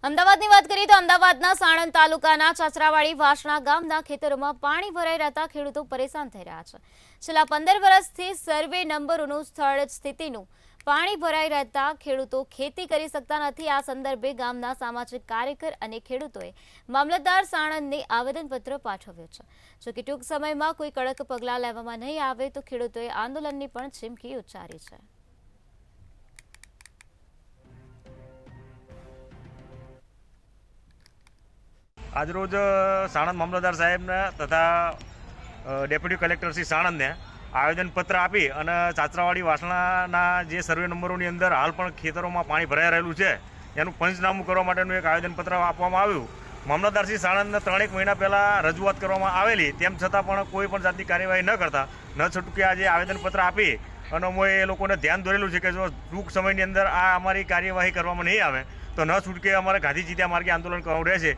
અમદાવાદની વાત કરીએ તો અમદાવાદના સાણંદ તાલુકાના ચાચરાવાડી વાસણા ગામના ખેતરોમાં પાણી ભરાઈ રહેતા ખેડૂતો પરેશાન થઈ રહ્યા છે। છેલ્લા 15 વર્ષથી સર્વે નંબરોનું સ્થળ સ્થિતિનું પાણી ભરાઈ રહેતા ખેડૂતો ખેતી કરી શકતા નથી। આ સંદર્ભે ગામના સામાજિક કાર્યકર અને ખેડૂતોએ મામલતદાર સાણંદને આવેદનપત્ર પાઠવ્યું છે। જો કે ટૂંક સમયમાં કોઈ કડક પગલાં લેવામાં નહીં આવે તો ખેડૂતોએ આંદોલનની પણ ચીમકી ઉચ્ચારી છે। આજરોજ સાણંદ મામલતદાર સાહેબને તથા ડેપ્યુટી કલેક્ટર શ્રી સાણંદને આવેદનપત્ર આપી અને ચાચરાવાડી વાસણાના જે સર્વે નંબરોની અંદર હાલ પણ ખેતરોમાં પાણી ભરાઈ રહેલું છે એનું પંચનામું કરવા માટેનું એક આવેદનપત્ર આપવામાં આવ્યું। મામલતદાર શ્રી સાણંદને 3 મહિના પહેલાં રજૂઆત કરવામાં આવેલી, તેમ છતાં પણ કોઈ પણ જાતની કાર્યવાહી ન કરતા ન છૂટકે આજે આવેદનપત્ર આપી અને અમે એ લોકોને ધ્યાન દોરેલું છે કે જો ટૂંક સમયની અંદર આ અમારી કાર્યવાહી કરવામાં નહીં આવે તો ન છૂટકે અમારે ગાંધી ચિંધ્યા માર્ગે આંદોલન કરવું રહેશે।